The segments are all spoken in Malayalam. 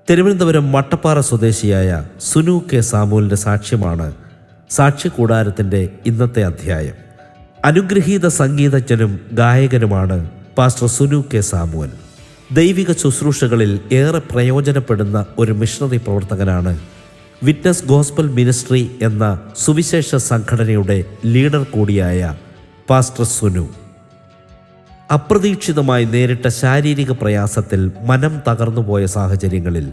തിരുവനന്തപുരം മട്ടപ്പാറ സ്വദേശിയായ സുനു കെ സാമുവലിൻ്റെ സാക്ഷ്യമാണ് സാക്ഷ്യകൂടാരത്തിൻ്റെ ഇന്നത്തെ അധ്യായം. അനുഗ്രഹീത സംഗീതജ്ഞനും ഗായകനുമാണ് പാസ്റ്റർ സുനു കെ സാമുവൽ. ദൈവിക ശുശ്രൂഷകളിൽ ഏറെ പ്രയോജനപ്പെടുന്ന ഒരു മിഷണറി പ്രവർത്തകനാണ്. വിറ്റ്നസ് ഗോസ്പൽ മിനിസ്ട്രി എന്ന സുവിശേഷ സംഘടനയുടെ ലീഡർ കൂടിയായ പാസ്റ്റർ സുനു അപ്രതീക്ഷിതമായി നേരിട്ട ശാരീരിക പ്രയാസത്തിൽ മനം തകർന്നുപോയ സാഹചര്യങ്ങളിൽ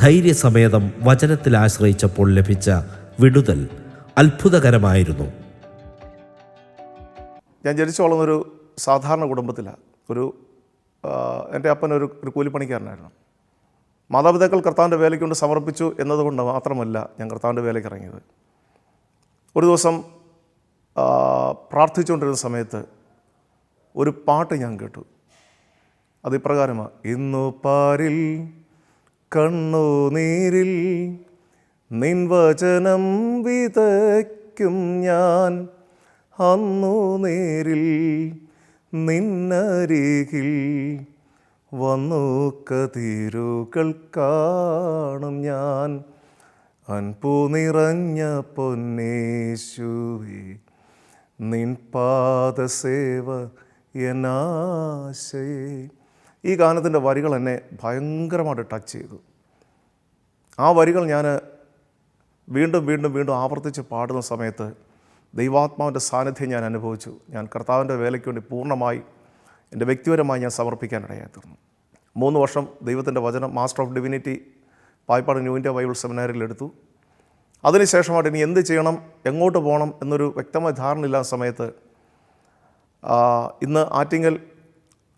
ധൈര്യസമേതം വചനത്തിൽ ആശ്രയിച്ചപ്പോൾ ലഭിച്ച വിടുതൽ അത്ഭുതകരമായിരുന്നു. ഞാൻ ജനിച്ചു വളർന്നൊരു സാധാരണ കുടുംബത്തിലാണ്. എൻ്റെ അപ്പൻ ഒരു കൂലിപ്പണിക്കാരനായിരുന്നു. മാതാപിതാക്കൾ കർത്താവിൻ്റെ വേലയ്ക്ക് കൊണ്ട് സമർപ്പിച്ചു എന്നതുകൊണ്ട് മാത്രമല്ല ഞാൻ കർത്താവിൻ്റെ വേലയ്ക്ക് ഇറങ്ങിയത്. ഒരു ദിവസം പ്രാർത്ഥിച്ചുകൊണ്ടിരുന്ന സമയത്ത് ഒരു പാട്ട് ഞാൻ കേട്ടു. അത് ഇപ്രകാരമാണ്: ഇന്നു പാരിൽ കണ്ണുനീരിൽ നിൻ വചനം വിതയ്ക്കും ഞാൻ, അന്നു നേരിൽ നിന്നരികിൽ വന്നു കതിരുകൾ കാണും ഞാൻ, അൻപു നിറഞ്ഞ പൊന്നേശുവേ നിൻ പാദസേവ എന്നാശയേ. ഈ ഗാനത്തിൻ്റെ വരികൾ എന്നെ ഭയങ്കരമായിട്ട് ടച്ച് ചെയ്തു. ആ വരികൾ ഞാൻ വീണ്ടും വീണ്ടും വീണ്ടും ആവർത്തിച്ച് പാടുന്ന സമയത്ത് ദൈവാത്മാവിൻ്റെ സാന്നിധ്യം ഞാൻ അനുഭവിച്ചു. ഞാൻ കർത്താവിൻ്റെ വേലയ്ക്ക് വേണ്ടി പൂർണ്ണമായി എൻ്റെ വ്യക്തിപരമായി ഞാൻ സമർപ്പിക്കാനിടയായി തീർന്നു. 3 വർഷം ദൈവത്തിൻ്റെ വചനം master of divinity Payippad new India Bible സെമിനാരിൽ എടുത്തു. അതിനുശേഷമായിട്ട് ഇനി എന്ത് ചെയ്യണം, എങ്ങോട്ട് പോകണം എന്നൊരു വ്യക്തമായ ധാരണയില്ലാത്ത സമയത്ത് ഇന്ന് ആറ്റിങ്ങൽ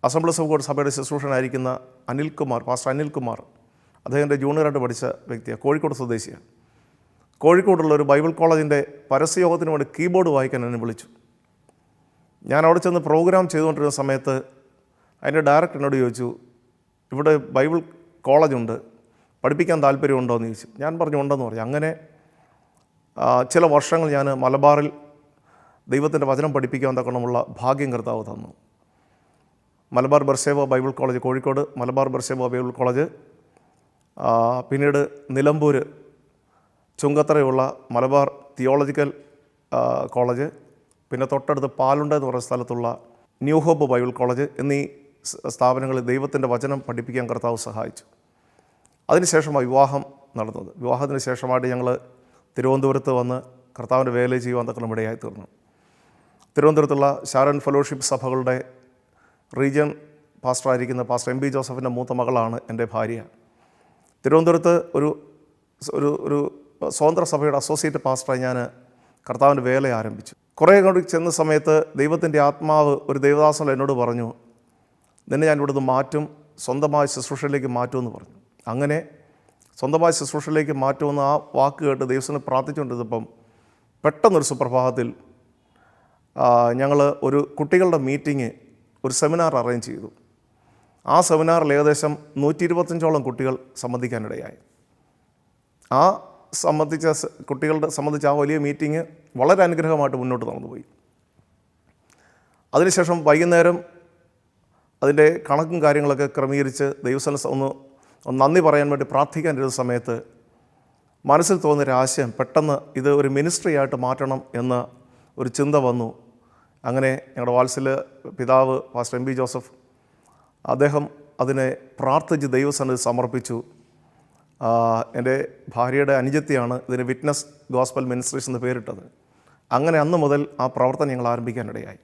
അസംബ്ലീസ് ഓഫ് ഗോഡ് സഭയുടെ ശുശ്രൂഷനായിരിക്കുന്ന പാസ്റ്റർ അനിൽകുമാർ, അദ്ദേഹത്തിൻ്റെ ജൂനിയറായിട്ട് പഠിച്ച വ്യക്തിയാണ്, കോഴിക്കോട് സ്വദേശിയാണ്. കോഴിക്കോടുള്ള ഒരു ബൈബിൾ കോളേജിൻ്റെ പരസ്യയോഗത്തിന് വേണ്ടി കീബോർഡ് വായിക്കാൻ എന്നെ വിളിച്ചു. ഞാൻ അവിടെ ചെന്ന് പ്രോഗ്രാം ചെയ്തുകൊണ്ടിരുന്ന സമയത്ത് അതിൻ്റെ ഡയറക്ടർ എന്നോട് ചോദിച്ചു, ഇവിടെ ബൈബിൾ കോളേജുണ്ട്, പഠിപ്പിക്കാൻ താല്പര്യമുണ്ടോ എന്ന് ചോദിച്ചു. ഞാൻ പറഞ്ഞു ഉണ്ടെന്ന് പറഞ്ഞു. അങ്ങനെ ചില വർഷങ്ങൾ ഞാൻ മലബാറിൽ ദൈവത്തിൻ്റെ വചനം പഠിപ്പിക്കാൻ തക്കണമുള്ള ഭാഗ്യം കർത്താവ് തന്നു. Malabar Beersheba Bible college Kozhikode, Malabar Beersheba Bible college, പിന്നീട് നിലമ്പൂർ ചുങ്കത്തറയുള്ള മലബാർ തിയോളജിക്കൽ കോളേജ്, പിന്നെ തൊട്ടടുത്ത് പാലുണ്ട എന്ന് പറയുന്ന സ്ഥലത്തുള്ള ന്യൂ ഹോപ്പ് ബൈബിൾ കോളേജ് എന്നീ സ്ഥാപനങ്ങളിൽ ദൈവത്തിൻ്റെ വചനം പഠിപ്പിക്കാൻ കർത്താവ് സഹായിച്ചു. അതിനുശേഷമാണ് വിവാഹം നടന്നത്. വിവാഹത്തിന് ശേഷമായിട്ട് ഞങ്ങൾ തിരുവനന്തപുരത്ത് വന്ന് കർത്താവിൻ്റെ വേല ചെയ്യുവാൻ തക്കണം ഇടയായി തീർന്നു. തിരുവനന്തപുരത്തുള്ള ഷാരോൺ ഫെലോഷിപ്പ് സഭകളുടെ റീജിയൻ പാസ്റ്ററായിരിക്കുന്ന പാസ്റ്റർ എം.ബി. ജോസഫിൻ്റെ മൂത്ത മകളാണ് എൻ്റെ ഭാര്യ. തിരുവനന്തപുരത്ത് ഒരു സ്വതന്ത്ര സഭയുടെ അസോസിയേറ്റ് പാസ്റ്ററായി ഞാൻ കർത്താവിൻ്റെ വേല ആരംഭിച്ചു. കുറേ കൂടി ചെന്ന സമയത്ത് ദൈവത്തിൻ്റെ ആത്മാവ് ഒരു ദേവദാസൻ എന്നോട് പറഞ്ഞു, നിന്നെ ഞാൻ ഇവിടുന്ന് മാറ്റും, സ്വന്തമായ ശുശ്രൂഷയിലേക്ക് മാറ്റുമെന്ന് പറഞ്ഞു. അങ്ങനെ സ്വന്തമായ ശുശ്രൂഷയിലേക്ക് മാറ്റുമെന്ന് ആ വാക്ക് കേട്ട് ദൈവത്തിനെ പ്രാർത്ഥിച്ചുകൊണ്ടിരുന്നപ്പം പെട്ടെന്നൊരു സുപ്രഭാതത്തിൽ ഞങ്ങൾ ഒരു കുട്ടികളുടെ മീറ്റിംഗ്, ഒരു സെമിനാർ അറേഞ്ച് ചെയ്തു. ആ സെമിനാറിൽ ഏകദേശം 125ഓളം കുട്ടികൾ സംബന്ധിക്കാനിടയായി. ആ സംബന്ധിച്ച ആ വലിയ മീറ്റിംഗ് വളരെ അനുഗ്രഹമായിട്ട് മുന്നോട്ട് നടന്നുപോയി. അതിനുശേഷം വൈകുന്നേരം അതിൻ്റെ കണക്കും കാര്യങ്ങളൊക്കെ ക്രമീകരിച്ച് ദൈവസന ഒന്ന് നന്ദി പറയാൻ വേണ്ടി പ്രാർത്ഥിക്കാനിരുന്ന സമയത്ത് മനസ്സിൽ തോന്നിയൊരു ആശയം, പെട്ടെന്ന് ഇത് ഒരു മിനിസ്ട്രി ആയിട്ട് മാറ്റണം എന്ന ഒരു ചിന്ത വന്നു. അങ്ങനെ ഞങ്ങളുടെ വാത്സല്യ പിതാവ് പാസ്റ്റർ എം.ബി. ജോസഫ്, അദ്ദേഹം അതിനെ പ്രാർത്ഥിച്ച് ദൈവസന്നിധി സമർപ്പിച്ചു. എൻ്റെ ഭാര്യയുടെ അനുജത്തിയാണ് ഇതിന് വിറ്റ്നസ് ഗോസ്പൽ മിനിസ്ട്രീസ് എന്ന് പേരിട്ടത്. അങ്ങനെ അന്ന് മുതൽ ആ പ്രവർത്തനം ഞങ്ങൾ ആരംഭിക്കാനിടയായി.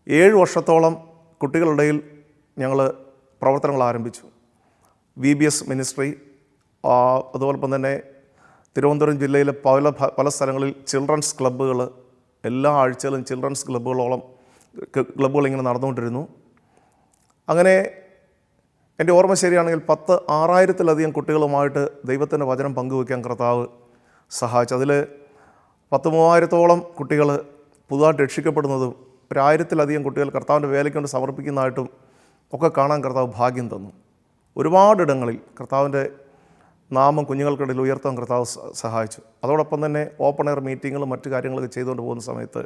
7 വർഷത്തോളം കുട്ടികളുടെ ഇടയിൽ ഞങ്ങൾ പ്രവർത്തനങ്ങൾ ആരംഭിച്ചു. VBS മിനിസ്ട്രി, അതുപോലെ തന്നെ തിരുവനന്തപുരം ജില്ലയിലെ പല സ്ഥലങ്ങളിൽ ചിൽഡ്രൻസ് ക്ലബ്ബുകൾ, എല്ലാ ആഴ്ചയിലും ചിൽഡ്രൻസ് ക്ലബ്ബുകൾ ഇങ്ങനെ നടന്നുകൊണ്ടിരുന്നു. അങ്ങനെ എൻ്റെ ഓർമ്മ ശരിയാണെങ്കിൽ 6,000-ലധികം കുട്ടികളുമായിട്ട് ദൈവത്തിൻ്റെ വചനം പങ്കുവയ്ക്കാൻ കർത്താവ് സഹായിച്ചു. അതിൽ 13,000-ഓളം കുട്ടികൾ പുതുതായിട്ട് രക്ഷിക്കപ്പെടുന്നതും 1,000-ലധികം കുട്ടികൾ കർത്താവിൻ്റെ വേലയ്ക്ക് കൊണ്ട് സമർപ്പിക്കുന്നതായിട്ടും ഒക്കെ കാണാൻ കർത്താവ് ഭാഗ്യം തന്നു. ഒരുപാടിടങ്ങളിൽ കർത്താവിൻ്റെ നാമം കുഞ്ഞുങ്ങൾക്കിടയിൽ ഉയർത്താൻ കർത്താവ് സഹായിച്ചു. അതോടൊപ്പം തന്നെ ഓപ്പൺ എയർ മീറ്റിങ്ങുകളും മറ്റു കാര്യങ്ങളൊക്കെ ചെയ്തുകൊണ്ട് പോകുന്ന സമയത്ത്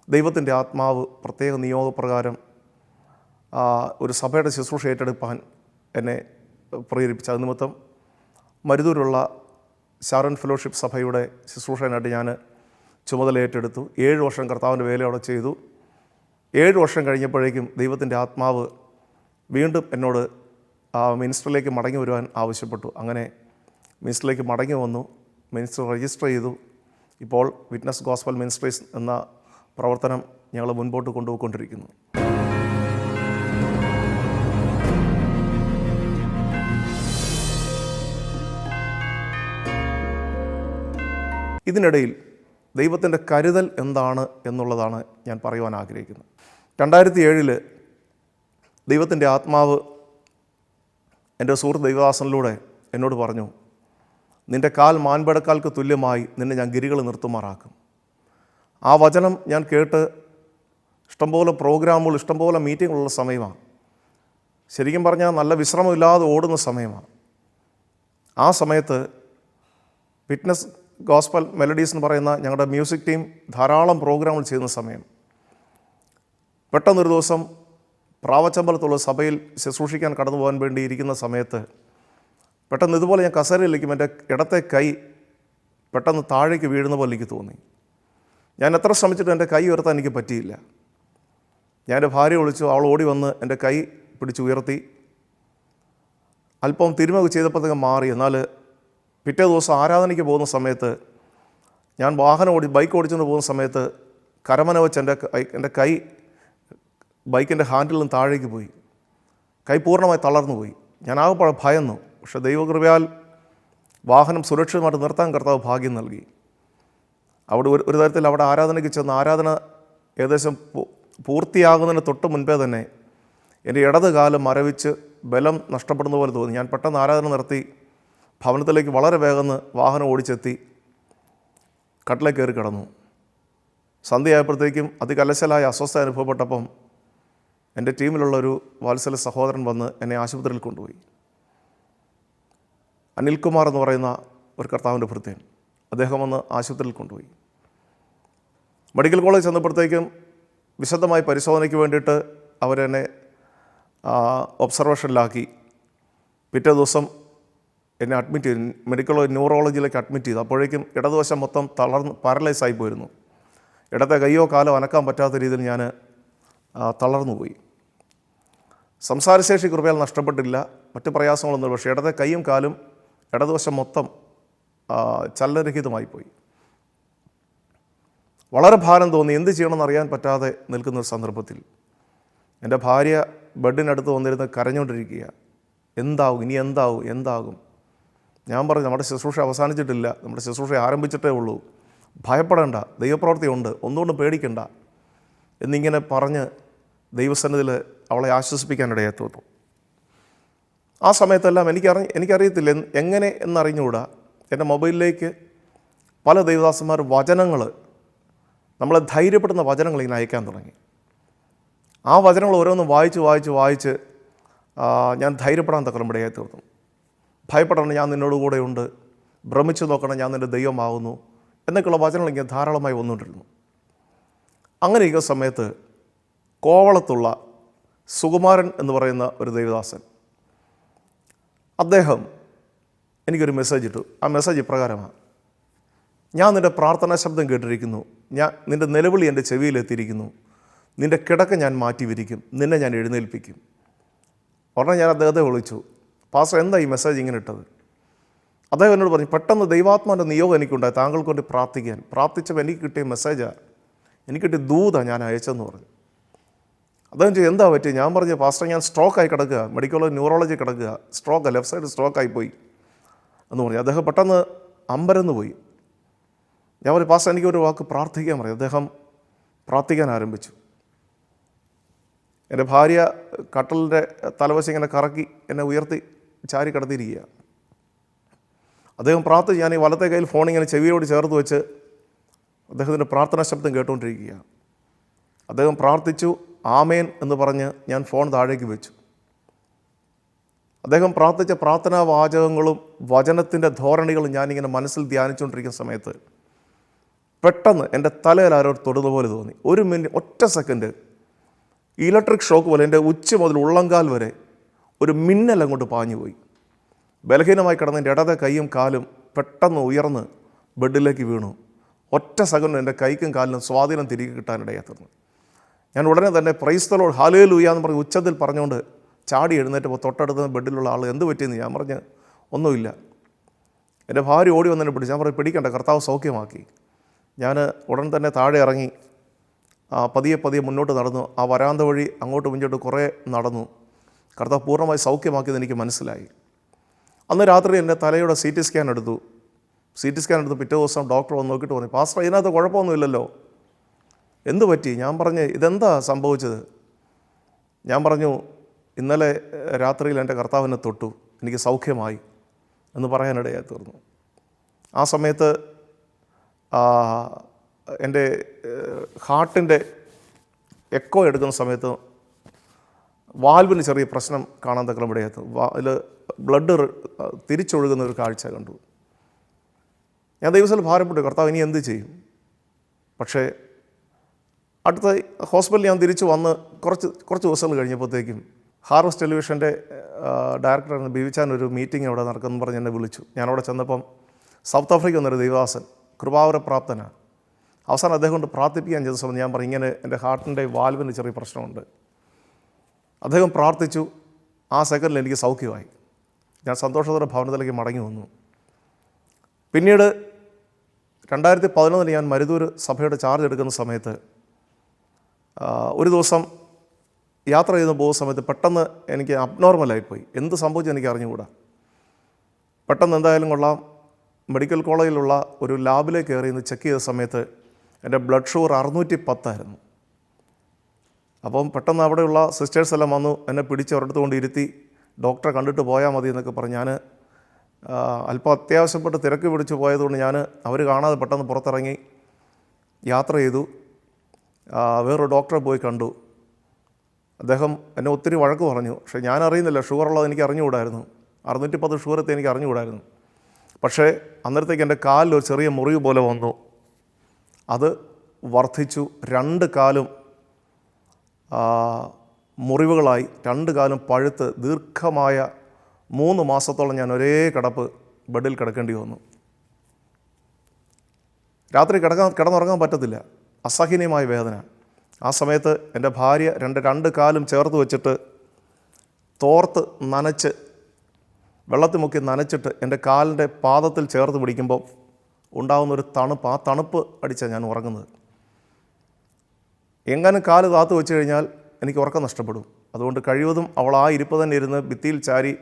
ദൈവത്തിൻ്റെ ആത്മാവ് പ്രത്യേക നിയോഗപ്രകാരം ഒരു സഭയുടെ ശുശ്രൂഷ ഏറ്റെടുപ്പാൻ എന്നെ പ്രേരിപ്പിച്ചു. അത് നിമിത്തം മരുതൂരുള്ള ഷാരോൺ ഫെലോഷിപ്പ് സഭയുടെ ശുശ്രൂഷനായിട്ട് ഞാൻ ചുമതല ഏറ്റെടുത്തു. 7 വർഷം കർത്താവിൻ്റെ വേല അവിടെ ചെയ്തു. 7 വർഷം കഴിഞ്ഞപ്പോഴേക്കും ദൈവത്തിൻ്റെ ആത്മാവ് വീണ്ടും എന്നോട് മിനിസ്റ്ററിലേക്ക് മടങ്ങി വരുവാൻ ആവശ്യപ്പെട്ടു. അങ്ങനെ മിനിസ്റ്ററിലേക്ക് മടങ്ങി വന്നു. മിനിസ്റ്റർ രജിസ്റ്റർ ചെയ്തു. ഇപ്പോൾ വിറ്റ്നസ് ഗോസ്പൽ മിനിസ്ട്രീസ് എന്ന പ്രവർത്തനം ഞങ്ങൾ മുൻപോട്ട് കൊണ്ടുപോയിക്കൊണ്ടിരിക്കുന്നു. ഇതിനിടയിൽ ദൈവത്തിൻ്റെ കരുതൽ എന്താണ് എന്നുള്ളതാണ് ഞാൻ പറയുവാൻ ആഗ്രഹിക്കുന്നത്. 2007 ദൈവത്തിൻ്റെ ആത്മാവ് എൻ്റെ സുഹൃത്ത് ദൈവദാസനിലൂടെ എന്നോട് പറഞ്ഞു, നിൻ്റെ കാൽ മാൻപടക്കാൽക്ക് തുല്യമായി നിന്നെ ഞാൻ ഗിരികൾ നിർത്തുമാറാക്കും. ആ വചനം ഞാൻ കേട്ട് ഇഷ്ടംപോലെ പ്രോഗ്രാമുകൾ, ഇഷ്ടംപോലെ മീറ്റിങ്ങുള്ള സമയമാണ്. ശരിക്കും പറഞ്ഞാൽ നല്ല വിശ്രമമില്ലാതെ ഓടുന്ന സമയമാണ്. ആ സമയത്ത് വിറ്റ്നസ് ഗോസ്പൽ മെലഡീസ് എന്ന് പറയുന്ന ഞങ്ങളുടെ മ്യൂസിക് ടീം ധാരാളം പ്രോഗ്രാമുകൾ ചെയ്യുന്ന സമയം, പെട്ടെന്നൊരു ദിവസം പ്രാവച്ചമ്പലത്തുള്ള സഭയിൽ ശുശ്രൂഷിക്കാൻ കടന്നു പോകാൻ വേണ്ടി ഇരിക്കുന്ന സമയത്ത് പെട്ടെന്ന് ഇതുപോലെ ഞാൻ കസേരയിലേക്കും എൻ്റെ ഇടത്തെ കൈ പെട്ടെന്ന് താഴേക്ക് വീഴുന്ന പോലെ എനിക്ക് തോന്നി. ഞാൻ എത്ര ശ്രമിച്ചിട്ടും എൻ്റെ കൈ ഉയർത്താൻ എനിക്ക് പറ്റിയില്ല. ഞാൻ എൻ്റെ ഭാര്യ വിളിച്ചു. അവൾ ഓടി വന്ന് എൻ്റെ കൈ പിടിച്ച് ഉയർത്തി. അല്പം തിരുമൊക്കെ ചെയ്തപ്പോഴത്തേക്ക് മാറി. എന്നാൽ പിറ്റേ ദിവസം ആരാധനയ്ക്ക് പോകുന്ന സമയത്ത് ഞാൻ ബൈക്ക് ഓടിച്ചുകൊണ്ട് പോകുന്ന സമയത്ത് കരമന വെച്ച് എൻ്റെ കൈ ബൈക്കിൻ്റെ ഹാൻഡിൽ നിന്ന് താഴേക്ക് പോയി. കൈ പൂർണ്ണമായി തളർന്നു പോയി. ഞാൻ ആകെ ഭയന്നു. പക്ഷേ ദൈവകൃപയാൽ വാഹനം സുരക്ഷിതമായിട്ട് നിർത്താൻ കർത്താവ് ഭാഗ്യം നൽകി. അവിടെ ഒരു തരത്തിൽ അവിടെ ആരാധനയ്ക്ക് ചെന്ന് ആരാധന ഏകദേശം പൂർത്തിയാകുന്നതിന് തൊട്ട് മുൻപേ തന്നെ എൻ്റെ ഇടത് കാലം മരവിച്ച് ബലം നഷ്ടപ്പെടുന്ന പോലെ തോന്നി. ഞാൻ പെട്ടെന്ന് ആരാധന നിർത്തി ഭവനത്തിലേക്ക് വളരെ വേഗം വാഹനം ഓടിച്ചെത്തി കട്ടിലേക്ക് കയറി കിടന്നു. സന്ധ്യയായപ്പോഴത്തേക്കും അതികലശലായ അസ്വസ്ഥ അനുഭവപ്പെട്ടപ്പം എൻ്റെ ടീമിലുള്ളൊരു വാത്സല്യ സഹോദരൻ വന്ന് എന്നെ ആശുപത്രിയിൽ കൊണ്ടുപോയി. അനിൽകുമാർ എന്ന് പറയുന്ന ഒരു കർത്താവിൻ്റെ ഭൃത്യൻ, അദ്ദേഹം വന്ന് ആശുപത്രിയിൽ കൊണ്ടുപോയി. മെഡിക്കൽ കോളേജ് ചെന്നപ്പോഴത്തേക്കും വിശദമായി പരിശോധനയ്ക്ക് വേണ്ടിയിട്ട് അവരെന്നെ ഒബ്സർവേഷനിലാക്കി. പിറ്റേ ദിവസം എന്നെ അഡ്മിറ്റ് ചെയ്തു. മെഡിക്കൽ ന്യൂറോളജിയിലേക്ക് അഡ്മിറ്റ് ചെയ്തു. അപ്പോഴേക്കും ഇടതുവശം മൊത്തം പാരലൈസ് ആയി പോയിരുന്നു. ഇടത്തെ കയ്യോ കാലോ അനക്കാൻ പറ്റാത്ത രീതിയിൽ ഞാൻ തളർന്നുപോയി. സംസാരശേഷി കൃപയാൽ നഷ്ടപ്പെട്ടില്ല, മറ്റ് പ്രയാസങ്ങളൊന്നും. പക്ഷേ ഇടത്തെ കൈയും കാലും ഇടതുവശം മൊത്തം ചലനരഹിതമായി പോയി. വളരെ ഭാരം തോന്നി. എന്ത് ചെയ്യണമെന്ന് അറിയാൻ പറ്റാതെ നിൽക്കുന്നൊരു സന്ദർഭത്തിൽ എൻ്റെ ഭാര്യ ബെഡിനടുത്ത് വന്നിരുന്ന് കരഞ്ഞുകൊണ്ടിരിക്കുക. എന്താവും, ഇനി എന്താകും. ഞാൻ പറഞ്ഞു, നമ്മുടെ ശുശ്രൂഷ അവസാനിച്ചിട്ടില്ല, നമ്മുടെ ശുശ്രൂഷ ആരംഭിച്ചിട്ടേ ഉള്ളൂ, ഭയപ്പെടേണ്ട, ദൈവപ്രവൃത്തിയുണ്ട്, ഒന്നുകൊണ്ടും പേടിക്കണ്ട എന്നിങ്ങനെ പറഞ്ഞ് ദൈവസന്നിധിയിൽ അവളെ ആശ്വസിപ്പിക്കാനിടയായി തോന്നും. ആ സമയത്തെല്ലാം എനിക്കറിയത്തില്ല എങ്ങനെ എന്നറിഞ്ഞുകൂടാ, എൻ്റെ മൊബൈലിലേക്ക് പല ദൈവദാസന്മാർ വചനങ്ങൾ, നമ്മളെ ധൈര്യപ്പെടുന്ന വചനങ്ങൾ ഇങ്ങനെ അയക്കാൻ തുടങ്ങി. ആ വചനങ്ങൾ ഓരോന്നും വായിച്ച് ഞാൻ ധൈര്യപ്പെടാൻ തക്കറമ്പടിയായി തീർന്നു. ഭയപ്പെടണം, ഞാൻ നിന്നോട് കൂടെയുണ്ട്, ഭ്രമിച്ചു നോക്കണം, ഞാൻ നിൻ്റെ ദൈവമാകുന്നു എന്നൊക്കെയുള്ള വചനങ്ങൾ ഇങ്ങനെ ധാരാളമായി വന്നുകൊണ്ടിരുന്നു. അങ്ങനെ ഇരിക്കുന്ന സമയത്ത് കോവളത്തുള്ള സുകുമാരൻ എന്ന് പറയുന്ന ഒരു ദൈവദാസൻ, അദ്ദേഹം എനിക്കൊരു മെസ്സേജ് ഇട്ടു. ആ മെസ്സേജ് ഇപ്രകാരമാണ്: ഞാൻ നിൻ്റെ പ്രാർത്ഥനാ ശബ്ദം കേട്ടിരിക്കുന്നു, നിൻ്റെ നിലവിളി എൻ്റെ ചെവിയിലെത്തിയിരിക്കുന്നു, നിൻ്റെ കിടക്ക ഞാൻ മാറ്റി വിരിക്കും, നിന്നെ ഞാൻ എഴുന്നേൽപ്പിക്കും. ഉടനെ ഞാൻ അദ്ദേഹത്തെ വിളിച്ചു, പാസ്റ്റർ എന്താ ഈ മെസ്സേജ് ഇങ്ങനെ ഇട്ടത്? അദ്ദേഹം എന്നോട് പറഞ്ഞു, പെട്ടെന്ന് ദൈവാത്മാവിൻ്റെ നിയോഗം എനിക്കുണ്ടായി താങ്കൾക്ക് വേണ്ടി പ്രാർത്ഥിക്കാൻ. പ്രാർത്ഥിച്ചപ്പോൾ എനിക്ക് കിട്ടിയ മെസ്സേജാണ്, എനിക്ക് കിട്ടിയ ദൂതാണ് ഞാൻ അയച്ചെന്ന് പറഞ്ഞു. അദ്ദേഹം ചോദിച്ചു, എന്താ പറ്റി? ഞാൻ പറഞ്ഞു, പാസ്റ്റർ ഞാൻ സ്ട്രോക്കായി കിടക്കുക, മെഡിക്കൽ ന്യൂറോളജി കിടക്കുക, സ്ട്രോക്ക്, ലെഫ്റ്റ് സൈഡ് സ്ട്രോക്കായി പോയി എന്ന് പറഞ്ഞു. അദ്ദേഹം പെട്ടെന്ന് അമ്പരന്ന് പോയി. ഞാൻ പറഞ്ഞു, പാസ്റ്റർ എനിക്കൊരു വാക്ക് പ്രാർത്ഥിക്കാൻ പറയും. അദ്ദേഹം പ്രാർത്ഥിക്കാൻ ആരംഭിച്ചു. എൻ്റെ ഭാര്യ കട്ടലിൻ്റെ തലവശം ഇങ്ങനെ കറക്കി എന്നെ ഉയർത്തി ചാരി കിടത്തിയിരിക്കുക. അദ്ദേഹം പ്രാർത്ഥിച്ചു. ഞാൻ ഈ വലത്തെ കയ്യിൽ ഫോൺ ഇങ്ങനെ ചെവിയോട് ചേർത്ത് വെച്ച് അദ്ദേഹത്തിൻ്റെ പ്രാർത്ഥനാ ശബ്ദം കേട്ടുകൊണ്ടിരിക്കുക. അദ്ദേഹം പ്രാർത്ഥിച്ചു. ആമേൻ എന്ന് പറഞ്ഞ് ഞാൻ ഫോൺ താഴേക്ക് വെച്ചു. അദ്ദേഹം പ്രാർത്ഥിച്ച പ്രാർത്ഥനാ വാചകങ്ങളും വചനത്തിൻ്റെ ധോരണികളും ഞാനിങ്ങനെ മനസ്സിൽ ധ്യാനിച്ചുകൊണ്ടിരിക്കുന്ന സമയത്ത് പെട്ടെന്ന് എൻ്റെ തലയിൽ ആരോ തൊടുന്നപോലെ തോന്നി. 1 മിനിറ്റ്, ഒറ്റ സെക്കൻഡ് ഇലക്ട്രിക് ഷോക്ക് പോലെ എൻ്റെ ഉച്ച മുതൽ ഉള്ളങ്കാൽ വരെ ഒരു മിന്നൽ അങ്ങോട്ട് പാഞ്ഞു പോയി. ബലഹീനമായി കിടന്നതിൻ്റെ ഇടത്തെ കൈയും കാലും പെട്ടെന്ന് ഉയർന്ന് ബെഡിലേക്ക് വീണു. ഒറ്റ സെക്കൻഡ് എൻ്റെ കൈക്കും കാലിനും സ്വാധീനം തിരികെ കിട്ടാനിടയാത്തുന്നു. ഞാൻ ഉടനെ തന്നെ പ്രൈസ് ദി ലോർഡ് ഹല്ലേലൂയ എന്ന് പറഞ്ഞ് ഉച്ചത്തിൽ പറഞ്ഞുകൊണ്ട് ചാടി എഴുന്നേറ്റപ്പോൾ തൊട്ടടുത്ത് ബെഡിലുള്ള ആൾ എന്ത് പറ്റിയെന്ന് ഞാൻ പറഞ്ഞ് ഒന്നുമില്ല. എൻ്റെ ഭാര്യ ഓടി വന്നതിനെ പിടിച്ച് ഞാൻ പറഞ്ഞു പിടിക്കണ്ട, കർത്താവ് സൗഖ്യമാക്കി. ഞാൻ ഉടൻ തന്നെ താഴെ ഇറങ്ങി പതിയെ പതിയെ മുന്നോട്ട് നടന്നു. ആ വരാന്ത വഴി അങ്ങോട്ട് മുന്നോട്ട് കുറേ നടന്നു. കർത്താവ് പൂർണ്ണമായി സൗഖ്യമാക്കിയത് എനിക്ക് മനസ്സിലായി. അന്ന് രാത്രി എൻ്റെ തലയുടെ CT സ്കാൻ എടുത്തു. CT സ്കാൻ എടുത്ത് പിറ്റേ ദിവസം ഡോക്ടർ വന്ന് നോക്കിയിട്ട് പറഞ്ഞു, പാസ്റ്റർ ഇതിനകത്ത് കുഴപ്പമൊന്നുമില്ലല്ലോ, എന്തു പറ്റി? ഞാൻ പറഞ്ഞ് ഇതെന്താ സംഭവിച്ചത്? ഞാൻ പറഞ്ഞു ഇന്നലെ രാത്രിയിൽ എൻ്റെ കർത്താവിനെ തൊട്ടു, എനിക്ക് സൗഖ്യമായി എന്ന് പറയാനിടയായി തീർന്നു. ആ സമയത്ത് എൻ്റെ ഹാർട്ടിൻ്റെ എക്കോ എടുക്കുന്ന സമയത്ത് വാൽവിന് ചെറിയ പ്രശ്നം കാണാൻ തക്കം ഇടയായി. അതിൽ ബ്ലഡ് തിരിച്ചൊഴുകുന്ന ഒരു കാഴ്ച കണ്ടു. ഞാൻ ദൈവത്തിൽ ഭാരപ്പെട്ടു, കർത്താവ് ഇനി എന്ത് ചെയ്യും? പക്ഷേ അടുത്ത ഹോസ്പിറ്റലിൽ ഞാൻ തിരിച്ചു വന്ന് കുറച്ച് ദിവസങ്ങൾ കഴിഞ്ഞപ്പോഴത്തേക്കും ഹാർവസ്റ്റ് ടെലിവിഷൻ്റെ ഡയറക്ടറാണ് ബിവിച്ചാൻ ഒരു മീറ്റിംഗ് അവിടെ നടക്കുമെന്ന് പറഞ്ഞ് എന്നെ വിളിച്ചു. ഞാനവിടെ ചെന്നപ്പം സൗത്ത് ആഫ്രിക്ക എന്നൊരു ദൈവദാസൻ കൃപാവരപ്രാപ്തനാണ്. അവസാനം അദ്ദേഹം കൊണ്ട് പ്രാർത്ഥിപ്പിക്കാൻ ചെയ്ത സമയത്ത് ഞാൻ പറഞ്ഞു ഇങ്ങനെ എൻ്റെ ഹാർട്ടിൻ്റെ വാൽവിന് ചെറിയ പ്രശ്നമുണ്ട്. അദ്ദേഹം പ്രാർത്ഥിച്ചു. ആ സെക്കൻഡിൽ എനിക്ക് സൗഖ്യമായി. ഞാൻ സന്തോഷത്തോടെ ഭവനത്തിലേക്ക് മടങ്ങി വന്നു. പിന്നീട് 2011 ഞാൻ മരുതൂർ സഭയുടെ ചാർജ് എടുക്കുന്ന സമയത്ത് ഒരു ദിവസം യാത്ര ചെയ്ത് പോകുന്ന സമയത്ത് പെട്ടെന്ന് എനിക്ക് അബ്നോർമലായിപ്പോയി. എന്ത് സംഭവിച്ചു എനിക്ക് അറിഞ്ഞുകൂടാ. പെട്ടെന്ന് എന്തായാലും കൊള്ളാം, മെഡിക്കൽ കോളേജിലുള്ള ഒരു ലാബിലേക്ക് കയറി ഇന്ന് ചെക്ക് ചെയ്ത സമയത്ത് എൻ്റെ ബ്ലഡ് ഷുഗർ 610 അപ്പം പെട്ടെന്ന് അവിടെയുള്ള സിസ്റ്റേഴ്സ് എല്ലാം വന്നു എന്നെ പിടിച്ച് ഒരിടത്ത് കൊണ്ട് ഇരുത്തി ഡോക്ടറെ കണ്ടിട്ട് പോയാൽ മതി എന്നൊക്കെ പറഞ്ഞ് ഞാൻ അല്പം അത്യാവശ്യപ്പെട്ട് തിരക്ക് പിടിച്ച് പോയതുകൊണ്ട് ഞാൻ അവർ കാണാതെ പെട്ടെന്ന് പുറത്തിറങ്ങി യാത്ര ചെയ്തു. വേറൊരു ഡോക്ടറെ പോയി കണ്ടു. അദ്ദേഹം എന്നെ ഒത്തിരി വഴക്ക് പറഞ്ഞു. പക്ഷേ ഞാൻ അറിയുന്നില്ല, ഷുഗറുള്ളത് എനിക്ക് അറിഞ്ഞുകൂടായിരുന്നു. 610 ഷുഗർ എത്തി എനിക്ക് അറിഞ്ഞുകൂടായിരുന്നു. പക്ഷേ അന്നേരത്തേക്ക് എൻ്റെ കാലിൽ ഒരു ചെറിയ മുറിവ് പോലെ വന്നു. അത് വർദ്ധിച്ചു. 2 കാലും മുറിവുകളായി, 2 കാലും പഴുത്ത് ദീർഘമായ 3 മാസത്തോളം ഞാൻ ഒരേ കിടപ്പ് ബെഡിൽ കിടക്കേണ്ടി വന്നു. രാത്രി കിടന്നുറങ്ങാൻ പറ്റത്തില്ല, അസഹനീയമായ വേദന. ആ സമയത്ത് എൻ്റെ ഭാര്യ 2 കാലും ചേർത്ത് വെച്ചിട്ട് തോർത്ത് നനച്ച് വെള്ളത്തിൽ മുക്കി നനച്ചിട്ട് എൻ്റെ കാലിൻ്റെ പാദത്തിൽ ചേർത്ത് പിടിക്കുമ്പോൾ ഉണ്ടാകുന്നൊരു തണുപ്പ്, ആ തണുപ്പ് അടിച്ചാണ് ഞാൻ ഉറങ്ങുന്നത്. എങ്ങനെ കാല് താത്ത് വെച്ച് കഴിഞ്ഞാൽ എനിക്ക് ഉറക്കം നഷ്ടപ്പെടും. അതുകൊണ്ട് കഴിവതും അവൾ ആ ഇരിപ്പ് തന്നെ ഇരുന്ന് ഭിത്തിയിൽ ചാരി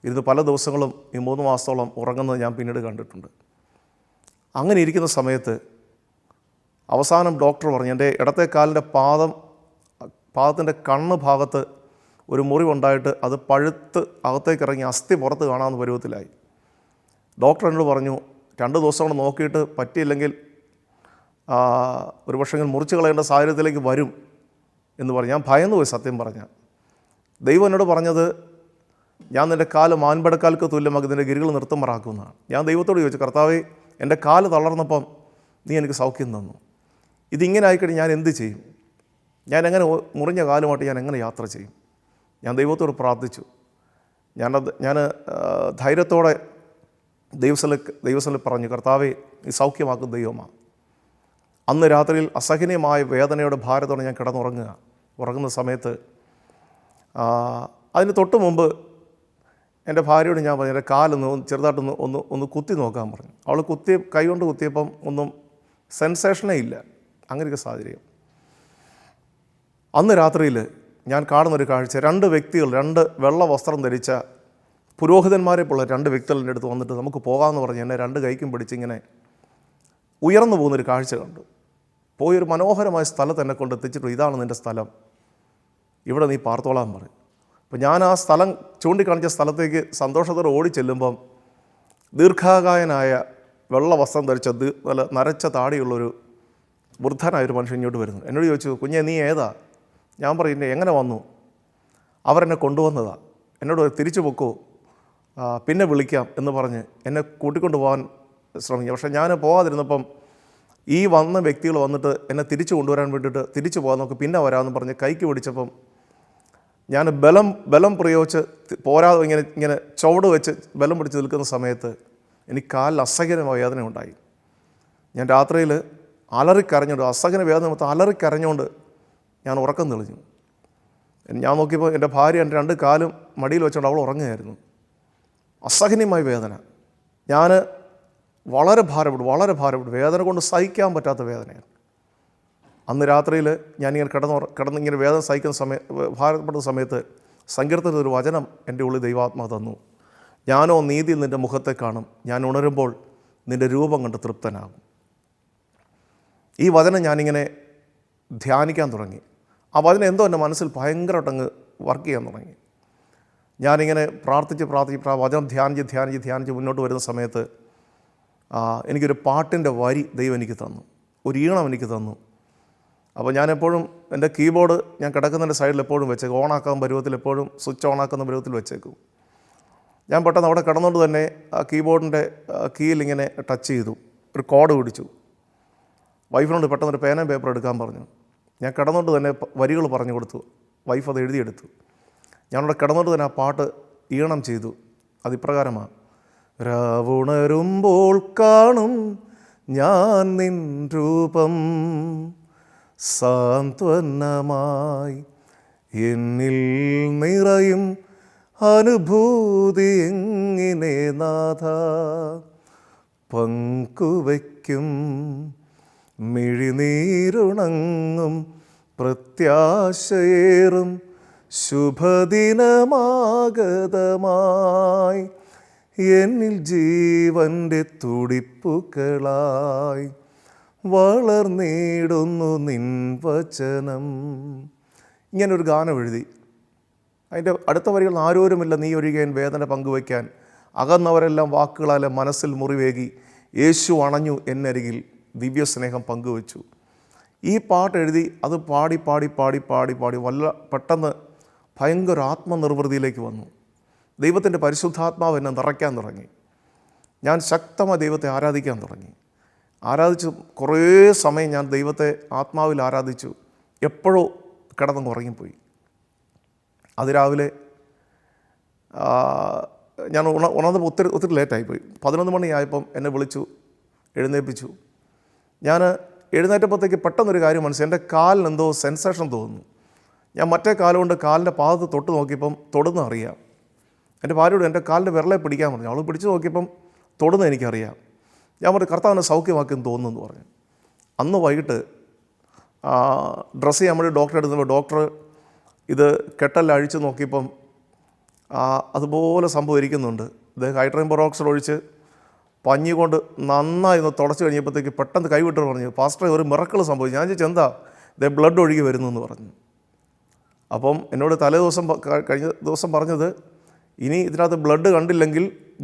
ഇരുന്ന് പല ദിവസങ്ങളും ഈ 3 മാസത്തോളം ഉറങ്ങുന്നത് ഞാൻ പിന്നീട് കണ്ടിട്ടുണ്ട്. അങ്ങനെ ഇരിക്കുന്ന സമയത്ത് അവസാനം ഡോക്ടർ പറഞ്ഞു എൻ്റെ ഇടത്തെ കാലിൻ്റെ പാദത്തിൻ്റെ കണ്ണ് ഭാഗത്ത് ഒരു മുറിവുണ്ടായിട്ട് അത് പഴുത്ത് അകത്തേക്ക് ഇറങ്ങി അസ്ഥി പുറത്ത് കാണാവുന്ന പരുവത്തിലായി. ഡോക്ടർ എന്നോട് പറഞ്ഞു 2 ദിവസം കൊണ്ട് നോക്കിയിട്ട് പറ്റിയില്ലെങ്കിൽ ഒരു പക്ഷേ മുറിച്ച് കളയേണ്ട സാഹചര്യത്തിലേക്ക് വരും എന്ന് പറഞ്ഞു. ഞാൻ ഭയന്നു പോയി സത്യം പറഞ്ഞാൽ. ദൈവം എന്നോട് പറഞ്ഞത് ഞാൻ നിൻ്റെ കാല് മാൻപടക്കാൽക്ക് തുല്യമാക്കി നിൻ്റെ ഗിരികൾ നിർത്തുമാറാക്കുന്നതാണ്. ഞാൻ ദൈവത്തോട് ചോദിച്ചു, കർത്താവേ എൻ്റെ കാല് തളർന്നപ്പം നീ എനിക്ക് സൗഖ്യം തന്നു, ഇതിങ്ങനെ ആയിക്കഴിഞ്ഞ് ഞാൻ എന്ത് ചെയ്യും? ഞാൻ എങ്ങനെ മുറിഞ്ഞ കാലുമായിട്ട് ഞാൻ എങ്ങനെ യാത്ര ചെയ്യും? ഞാൻ ദൈവത്തോട് പ്രാർത്ഥിച്ചു. ഞാൻ ധൈര്യത്തോടെ ദൈവസ്ഥലിൽ പറഞ്ഞു, കർത്താവേ നീ സൗഖ്യമാക്കുന്ന ദൈവമാണ്. അന്ന് രാത്രിയിൽ അസഹനീയമായ വേദനയുടെ ഭാരത്തോടെ ഞാൻ ഉറങ്ങുന്ന സമയത്ത് അതിന് തൊട്ട് മുമ്പ് എൻ്റെ ഭാര്യയോട് ഞാൻ പറഞ്ഞു എൻ്റെ കാലൊന്ന് ചെറുതായിട്ടൊന്ന് ഒന്ന് കുത്തി നോക്കാൻ പറഞ്ഞു. അവൾ കൈ കൊണ്ട് കുത്തിയപ്പം ഒന്നും സെൻസേഷനേ ഇല്ല. അങ്ങനെയൊക്കെ സാഹചര്യം. അന്ന് രാത്രിയിൽ ഞാൻ കാണുന്നൊരു കാഴ്ച, 2 വ്യക്തികൾ, 2 വെള്ള വസ്ത്രം ധരിച്ച പുരോഹിതന്മാരെ പോലുള്ള 2 വ്യക്തികൾ എൻ്റെ അടുത്ത് വന്നിട്ട് നമുക്ക് പോകാമെന്ന് പറഞ്ഞ് എന്നെ 2 കൈക്കും പിടിച്ചിങ്ങനെ ഉയർന്നു പോകുന്നൊരു കാഴ്ച കണ്ടു. പോയൊരു മനോഹരമായ സ്ഥലത്ത് എന്നെ കൊണ്ട് എത്തിച്ചിട്ടു, ഇതാണ് നിൻ്റെ സ്ഥലം, ഇവിടെ നീ പാർത്തോളാൻ പറയും. അപ്പോൾ ഞാൻ ആ സ്ഥലം ചൂണ്ടിക്കാണിച്ച സ്ഥലത്തേക്ക് സന്തോഷത്തോടെ ഓടി ചെല്ലുമ്പം ദീർഘാകായനായ വെള്ള വസ്ത്രം ധരിച്ച നല്ല നരച്ച താടിയുള്ളൊരു വൃദ്ധനായൊരു മനുഷ്യൻ ഇങ്ങോട്ട് വരുന്നു. എന്നോട് ചോദിച്ചു, കുഞ്ഞെ നീ ഏതാ? ഞാൻ പറയും എങ്ങനെ വന്നു? അവരെന്നെ കൊണ്ടുവന്നതാ, എന്നോട് തിരിച്ചു പൊക്കോ, പിന്നെ വിളിക്കാം എന്ന് പറഞ്ഞ് എന്നെ കൂട്ടിക്കൊണ്ട് പോകാൻ ശ്രമിച്ചു. പക്ഷേ ഞാൻ പോകാതിരുന്നപ്പം ഈ വന്ന വ്യക്തികൾ വന്നിട്ട് എന്നെ തിരിച്ചു കൊണ്ടുവരാൻ വേണ്ടിയിട്ട് തിരിച്ചു പോകാൻ നോക്കി, പിന്നെ വരാമെന്ന് പറഞ്ഞ് കൈക്ക് പിടിച്ചപ്പം ഞാൻ ബലം പ്രയോഗിച്ച് പോരാതെ ഇങ്ങനെ ചുവട് വെച്ച് ബലം പിടിച്ച് നിൽക്കുന്ന സമയത്ത് എനിക്ക് കാലിൽ അസഹനമായ വേദന ഉണ്ടായി. ഞാൻ രാത്രിയിൽ അലറിക്കരഞ്ഞുകൊണ്ട്, അസഹന വേദന മൊത്തം അലറിക്കരഞ്ഞുകൊണ്ട് ഞാൻ ഉറക്കം തെളിഞ്ഞു. ഞാൻ നോക്കിയപ്പോൾ എൻ്റെ ഭാര്യ എൻ്റെ 2 കാലും മടിയിൽ വെച്ചുകൊണ്ട് അവൾ ഉറങ്ങുകയായിരുന്നു. അസഹനീയമായ വേദന. ഞാൻ വളരെ ഭാരപ്പെട്ടു. വേദന കൊണ്ട് സഹിക്കാൻ പറ്റാത്ത വേദനയാണ്. അന്ന് രാത്രിയിൽ ഞാനിങ്ങനെ കിടന്നിങ്ങനെ വേദന സഹിക്കുന്ന ഭാരപ്പെടുന്ന സമയത്ത് സങ്കീർത്തനത്തിൽ ഒരു വചനം എൻ്റെ ഉള്ളിൽ ദൈവാത്മാ തന്നു. ഞാനോ നീതിയിൽ നിൻ്റെ മുഖത്തെ കാണും, ഞാൻ ഉണരുമ്പോൾ നിൻ്റെ രൂപം കണ്ട് തൃപ്തനാകും. ഈ വചനം ഞാനിങ്ങനെ ധ്യാനിക്കാൻ തുടങ്ങി. ആ വചനം എന്തോ എൻ്റെ മനസ്സിൽ ഭയങ്കരമായിട്ടങ്ങ് വർക്ക് ചെയ്യാൻ തുടങ്ങി. ഞാനിങ്ങനെ പ്രാർത്ഥിച്ച് വചനം ധ്യാനിച്ച് മുന്നോട്ട് വരുന്ന സമയത്ത് എനിക്കൊരു പാട്ടിൻ്റെ വരി ദൈവം എനിക്ക് തന്നു, ഒരു ഈണം എനിക്ക് തന്നു. അപ്പോൾ ഞാനെപ്പോഴും എൻ്റെ കീബോർഡ് ഞാൻ കിടക്കുന്നതിൻ്റെ സൈഡിൽ എപ്പോഴും വെച്ചേക്കും, ഓണാക്കാൻ പരുവത്തിൽ എപ്പോഴും സ്വിച്ച് ഓണാക്കുന്ന പരുവത്തിൽ വെച്ചേക്കും. ഞാൻ പെട്ടെന്ന് അവിടെ കിടന്നുകൊണ്ട് തന്നെ ആ കീബോർഡിൻ്റെ കീയിൽ ഇങ്ങനെ ടച്ച് ചെയ്തു, ഒരു കോഡ് പിടിച്ചു. വൈഫിനോട് പെട്ടെന്നൊരു പേനയും പേപ്പർ എടുക്കാൻ പറഞ്ഞു. ഞാൻ കിടന്നുകൊണ്ട് തന്നെ വരികൾ പറഞ്ഞു കൊടുത്തു. വൈഫ് അത് എഴുതിയെടുത്തു. ഞാനവിടെ കിടന്നുകൊണ്ട് തന്നെ ആ പാട്ട് ഈണം ചെയ്തു. അതിപ്രകാരമാണ്: രാവുണരുമ്പോൾ കാണും ഞാൻ നിൻ രൂപം, സാന്ത്വനമായി എന്നിൽ നിറയും അനുഭൂതി എങ്ങനെ നാഥ, പങ്കുവയ്ക്കും മിഴിനീരുണങ്ങും പ്രത്യാശയേറും ശുഭദിനമാഗതമായി, എന്നിൽ ജീവൻ്റെ തുടിപ്പുകളായി വളർന്നിടുന്നു നിൻ വചനം. ഇങ്ങനൊരു ഗാനം എഴുതി. അതിൻ്റെ അടുത്ത വരികൾ: ആരോരുമില്ല നീ ഒഴികെ വേദന പങ്കുവയ്ക്കാൻ, അകന്നവരെല്ലാം വാക്കുകളാലെ മനസ്സിൽ മുറിവേകി, യേശു അണഞ്ഞു എന്നരികിൽ ദിവ്യസ്നേഹം പങ്കുവച്ചു. ഈ പാട്ട് എഴുതി അത് പാടി പെട്ടെന്ന് ഭയങ്കര ആത്മനിർവൃതിയിലേക്ക് വന്നു. ദൈവത്തിൻ്റെ പരിശുദ്ധാത്മാവ് എന്നെ നിറയ്ക്കാൻ തുടങ്ങി. ഞാൻ ശക്തമായി ദൈവത്തെ ആരാധിക്കാൻ തുടങ്ങി. ആരാധിച്ചു കുറേ സമയം ഞാൻ ദൈവത്തെ ആത്മാവിൽ ആരാധിച്ചു. എപ്പോഴോ കിടന്നങ്ങ് ഉറങ്ങിപ്പോയി. അതിരാവിലെ ഞാൻ ഉണർന്നപ്പോൾ ഒത്തിരി ലേറ്റായിപ്പോയി. 11 മണിയായപ്പം എന്നെ വിളിച്ചു, എഴുന്നേൽപ്പിച്ചു. ഞാൻ എഴുന്നേറ്റപ്പോഴത്തേക്ക് പെട്ടെന്നൊരു കാര്യം മനസ്സിലായി. എൻ്റെ കാലിന് എന്തോ സെൻസേഷൻ തോന്നുന്നു. ഞാൻ മറ്റേ കാലുകൊണ്ട് കാലിൻ്റെ പാദത്ത് തൊട്ട് നോക്കിയപ്പം തൊടുന്ന അറിയാം. എൻ്റെ ഭാര്യയോട് എൻ്റെ കാലിൻ്റെ വിരലെ പിടിക്കാൻ പറഞ്ഞു. അവൾ പിടിച്ച് നോക്കിയപ്പം തൊടുന്ന എനിക്കറിയാം. ഞാൻ പറഞ്ഞു, കർത്താവിനെ സൗഖ്യമാക്കിയെന്ന് തോന്നുന്നു പറഞ്ഞു. അന്ന് വൈകിട്ട് ഡ്രസ്സ് ചെയ്യാൻ വേണ്ടി ഡോക്ടറെ എടുത്തപ്പോൾ ഡോക്ടർ ഇത് കെട്ടെല്ലാം അഴിച്ച് നോക്കിയപ്പം അതുപോലെ സംഭവം ഇരിക്കുന്നുണ്ട്. ഇത് ഹൈഡ്രോജൻ പെറോക്സൈഡ് ഒഴിച്ച് പഞ്ഞി കൊണ്ട് നന്നായി ഒന്ന് തുടച്ച് കഴിഞ്ഞപ്പോഴത്തേക്ക് പെട്ടെന്ന് കൈവിട്ട് പറഞ്ഞു, പാസ്റ്ററെ ഒരു മിറക്കിൾ സംഭവിച്ചു. ഞാൻ ചോദിച്ചു, എന്താ? ഇത് ബ്ലഡ് ഒഴുകി വരുന്നു എന്ന് പറഞ്ഞു. അപ്പം എന്നോട് കഴിഞ്ഞ ദിവസം പറഞ്ഞത്, ഇനി ഇതിനകത്ത്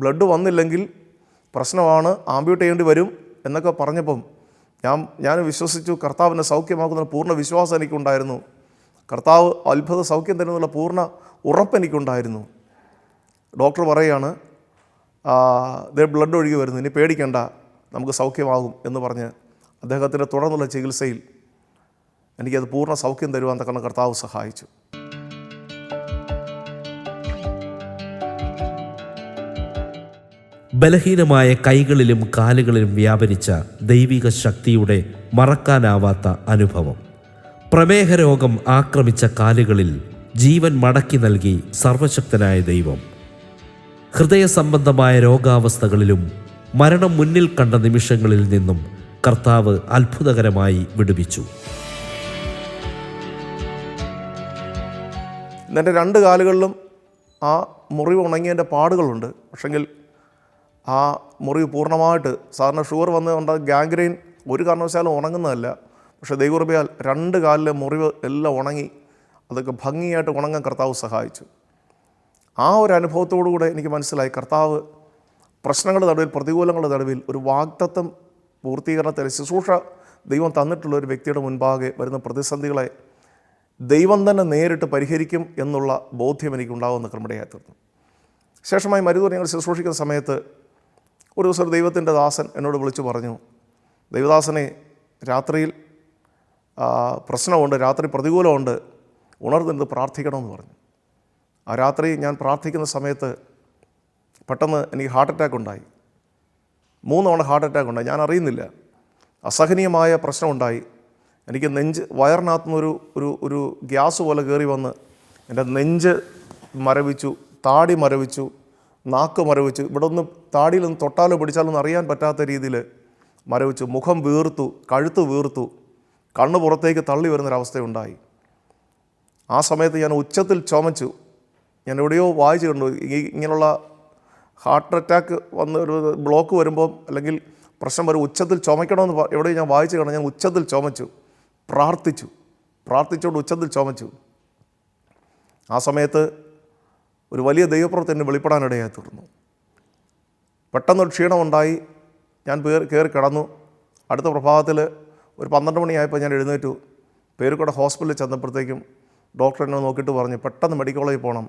ബ്ലഡ് വന്നില്ലെങ്കിൽ പ്രശ്നമാണ്, ആംബ്യൂട്ട് ചെയ്യേണ്ടി വരും എന്നൊക്കെ പറഞ്ഞപ്പം ഞാൻ വിശ്വസിച്ചു. കർത്താവിനെ സൗഖ്യമാക്കുന്ന പൂർണ്ണ വിശ്വാസം എനിക്കുണ്ടായിരുന്നു. കർത്താവ് അത്ഭുത സൗഖ്യം തരുന്നുള്ള പൂർണ്ണ ഉറപ്പ് എനിക്കുണ്ടായിരുന്നു. ഡോക്ടർ പറയുകയാണ്, ഇതേ ബ്ലഡ് ഒഴുകി വരുന്നു, ഇനി പേടിക്കണ്ട, നമുക്ക് സൗഖ്യമാകും എന്ന് പറഞ്ഞ് അദ്ദേഹത്തിൻ്റെ തുടർന്നുള്ള ചികിത്സയിൽ എനിക്കത് പൂർണ്ണ സൗഖ്യം തരുവാൻ തക്കവണ്ണം കർത്താവ് സഹായിച്ചു. ബലഹീനമായ കൈകളിലും കാലുകളിലും വ്യാപരിച്ച ദൈവിക ശക്തിയുടെ മറക്കാനാവാത്ത അനുഭവം. പ്രമേഹ രോഗം ആക്രമിച്ച കാലുകളിൽ ജീവൻ മടക്കി നൽകി സർവശക്തനായ ദൈവം. ഹൃദയ സംബന്ധമായ രോഗാവസ്ഥകളിലും മരണം മുന്നിൽ കണ്ട നിമിഷങ്ങളിൽ നിന്നും കർത്താവ് അത്ഭുതകരമായി വിടുവിച്ചു. എൻ്റെ 2 കാലുകളിലും ആ മുറിവ് ഉണങ്ങിയതിൻ്റെ പാടുകളുണ്ട്. പക്ഷെങ്കിൽ ആ മുറിവ് പൂർണ്ണമായിട്ട്, സാധാരണ ഷുഗർ വന്നുകൊണ്ട് ഗാംഗ്രെയിൻ ഒരു കാരണവശാലും ഉണങ്ങുന്നതല്ല. പക്ഷേ ദൈവകൃപയാൽ 2 കാലിലെ മുറിവ് എല്ലാം ഉണങ്ങി, അതൊക്കെ ഭംഗിയായിട്ട് ഉണങ്ങാൻ കർത്താവ് സഹായിച്ചു. ആ ഒരു അനുഭവത്തോടുകൂടെ എനിക്ക് മനസ്സിലായി, കർത്താവ് പ്രശ്നങ്ങളുടെ നടുവിൽ, പ്രതികൂലങ്ങളുടെ നടുവിൽ ഒരു വാഗ്ദത്തം പൂർത്തീകരണത്തിന് ശുശ്രൂഷ ദൈവം തന്നിട്ടുള്ള ഒരു വ്യക്തിയുടെ മുൻപാകെ വരുന്ന പ്രതിസന്ധികളെ ദൈവം തന്നെ നേരിട്ട് പരിഹരിക്കും എന്നുള്ള ബോധ്യം എനിക്കുണ്ടാകുന്ന കൃപയായി തീർന്നു. ശേഷമായി മരുതൂർ ഞങ്ങൾ ശുശ്രൂഷിക്കുന്ന സമയത്ത് ഒരു ദിവസം ഒരു ദൈവത്തിൻ്റെ ദാസൻ എന്നോട് വിളിച്ചു പറഞ്ഞു, ദൈവദാസനെ, രാത്രിയിൽ പ്രശ്നമുണ്ട്, രാത്രി പ്രതികൂലമുണ്ട്, ഉണർന്നിരുന്ന് പ്രാർത്ഥിക്കണമെന്ന് പറഞ്ഞു. ആ രാത്രി ഞാൻ പ്രാർത്ഥിക്കുന്ന സമയത്ത് പെട്ടെന്ന് എനിക്ക് ഹാർട്ട് അറ്റാക്ക് ഉണ്ടായി. 3 തവണ ഹാർട്ട് അറ്റാക്ക് ഉണ്ടായി. ഞാൻ അറിയുന്നില്ല. അസഹനീയമായ പ്രശ്നമുണ്ടായി. എനിക്ക് വയറിനകത്തുനിന്ന് ഒരു ഗ്യാസ് പോലെ കയറി വന്ന് എൻ്റെ നെഞ്ച് മരവിച്ചു, താടി മരവിച്ചു, നാക്ക് മരവിച്ചു. ഇവിടെ ഒന്ന് താടിയിലൊന്ന് തൊട്ടാലോ പിടിച്ചാലോ ഒന്നും അറിയാൻ പറ്റാത്ത രീതിയിൽ മരവിച്ചു. മുഖം വീർത്തു, കഴുത്ത് വീർത്തു, കണ്ണ് പുറത്തേക്ക് തള്ളി വരുന്നൊരവസ്ഥയുണ്ടായി. ആ സമയത്ത് ഞാൻ ഉച്ചത്തിൽ ചുമച്ചു. ഞാൻ എവിടെയോ വായിച്ചിട്ടുണ്ട്, ഇങ്ങനെയുള്ള ഹാർട്ട് അറ്റാക്ക് വന്ന് ഒരു ബ്ലോക്ക് വരുമ്പോൾ അല്ലെങ്കിൽ പ്രശ്നം വരും ഉച്ചത്തിൽ ചുമയ്ക്കണമെന്ന് എവിടെയും ഞാൻ വായിച്ചു കാണാം. ഞാൻ ഉച്ചത്തിൽ ചുമച്ചു, പ്രാർത്ഥിച്ചുകൊണ്ട് ഉച്ചത്തിൽ ചുമച്ചു. ആ സമയത്ത് ഒരു വലിയ ദൈവപ്രവൃത്തി എന്നെ വെളിപ്പെടാനിടയായി തീർന്നു. പെട്ടെന്നൊരു ക്ഷീണമുണ്ടായി. ഞാൻ കയറി കിടന്നു. അടുത്ത പ്രഭാതത്തിൽ ഒരു 12 മണിയായപ്പോൾ ഞാൻ എഴുന്നേറ്റു. പേരുക്കോട് ഹോസ്പിറ്റലിൽ ചെന്നപ്പോഴത്തേക്കും ഡോക്ടർ എന്നെ നോക്കിയിട്ട് പറഞ്ഞു, പെട്ടെന്ന് മെഡിക്കൽ കോളേജിൽ പോകണം,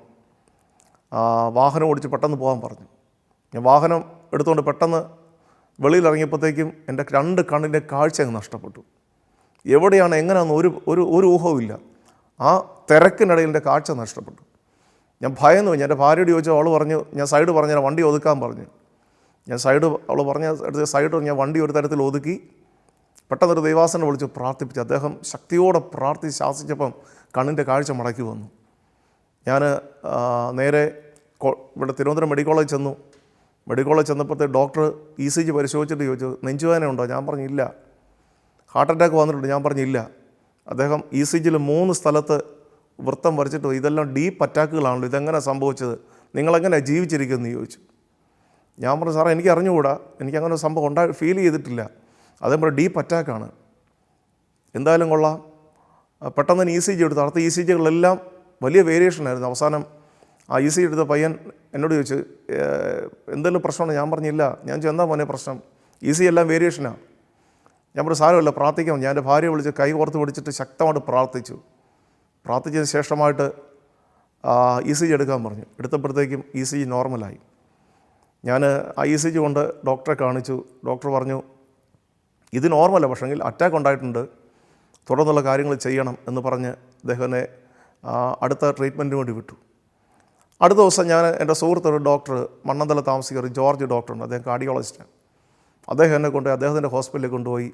വാഹനം ഓടിച്ച് പെട്ടെന്ന് പോകാൻ പറഞ്ഞു. ഞാൻ വാഹനം എടുത്തുകൊണ്ട് പെട്ടെന്ന് വെളിയിലിറങ്ങിയപ്പോഴത്തേക്കും എൻ്റെ 2 കണ്ണിൻ്റെ കാഴ്ച അങ്ങ് നഷ്ടപ്പെട്ടു. എവിടെയാണ് എങ്ങനെയാണെന്ന് ഒരു ഊഹവുമില്ല. ആ തിരക്കിനിടയിൽ എൻ്റെ കാഴ്ച നഷ്ടപ്പെട്ടു. ഞാൻ ഭയന്നു പോയി. എൻ്റെ ഭാര്യയോട് ചോദിച്ചു. അവൾ പറഞ്ഞു, ഞാൻ സൈഡ് പറഞ്ഞു വണ്ടി ഒതുക്കാൻ പറഞ്ഞു. അവൾ പറഞ്ഞ സൈഡ് ഞാൻ വണ്ടി ഒരു തരത്തിൽ ഒതുക്കി. പെട്ടെന്നൊരു ദൈവാസനെ വിളിച്ച് പ്രാർത്ഥിപ്പിച്ചു. അദ്ദേഹം ശക്തിയോടെ പ്രാർത്ഥിച്ച് ശാസിച്ചപ്പം കണ്ണിൻ്റെ കാഴ്ച മടക്കി വന്നു. ഞാൻ നേരെ ഇവിടെ തിരുവനന്തപുരം മെഡിക്കൽ കോളേജ് ചെന്നു. മെഡിക്കൽ കോളേജ് ചെന്നപ്പോഴത്തെ ഡോക്ടർ ECG പരിശോധിച്ചിട്ട് ചോദിച്ചു, നെഞ്ചുവേദന ഉണ്ടോ? ഞാൻ പറഞ്ഞു ഇല്ല. ഹാർട്ട് അറ്റാക്ക് വന്നിട്ടുണ്ട്? ഞാൻ പറഞ്ഞു ഇല്ല. അദ്ദേഹം ECGയിൽ 3 സ്ഥലത്ത് വൃത്തം വരച്ചിട്ട് ഇതെല്ലാം ഡീപ്പ് അറ്റാക്കുകളാണല്ലോ, ഇതെങ്ങനെ സംഭവിച്ചത്, നിങ്ങളെങ്ങനെയാണ് ജീവിച്ചിരിക്കുന്നതെന്ന് ചോദിച്ചു. ഞാൻ പറഞ്ഞു സാറേ എനിക്ക് അറിഞ്ഞുകൂടാ, എനിക്കങ്ങനെ ഒരു സംഭവം ഫീൽ ചെയ്തിട്ടില്ല. അതേപോലെ ഡീപ്പ് അറ്റാക്കാണ്. എന്തായാലും കൊള്ളാം. പെട്ടെന്ന് തന്നെ ECG എടുത്തു. അടുത്ത ECGകളെല്ലാം വലിയ വേരിയേഷനായിരുന്നു. അവസാനം ആ ECG എടുത്ത പയ്യൻ എന്നോട് ചോദിച്ചു, എന്തെങ്കിലും പ്രശ്നമാണ്? ഞാൻ പറഞ്ഞില്ല. ഞാൻ ചോദിച്ചു എന്താ മോനെ പ്രശ്നം? ECG എല്ലാം വേരിയേഷനാണ്. ഞാൻ പറഞ്ഞു സാരമില്ല, പ്രാർത്ഥിക്കാം. ഞാൻ എൻ്റെ ഭാര്യയെ വിളിച്ച് കൈ കോർത്ത് പിടിച്ചിട്ട് ശക്തമായിട്ട് പ്രാർത്ഥിച്ചതിന് ശേഷമായിട്ട് ECG എടുക്കാൻ പറഞ്ഞു. എടുത്തപ്പോഴത്തേക്കും ECG നോർമലായി. ഞാൻ ആ ECG കൊണ്ട് ഡോക്ടറെ കാണിച്ചു. ഡോക്ടർ പറഞ്ഞു ഇത് നോർമലാണ്, പക്ഷേങ്കിൽ അറ്റാക്ക് ഉണ്ടായിട്ടുണ്ട്, തുടർന്നുള്ള കാര്യങ്ങൾ ചെയ്യണം എന്ന് പറഞ്ഞ് അദ്ദേഹത്തിനെ അടുത്ത ട്രീറ്റ്മെൻറ്റിന് വേണ്ടി വിട്ടു. അടുത്ത ദിവസം ഞാൻ എൻ്റെ സുഹൃത്തൊരു ഡോക്ടർ, മണ്ണന്തല താമസിക്കുന്ന ഒരു ജോർജ് ഡോക്ടറുണ്ട്, അദ്ദേഹം കാർഡിയോളജിസ്റ്റാണ്. അദ്ദേഹം എന്നെ കൊണ്ടുപോയി അദ്ദേഹത്തിൻ്റെ ഹോസ്പിറ്റലിൽ കൊണ്ടുപോയി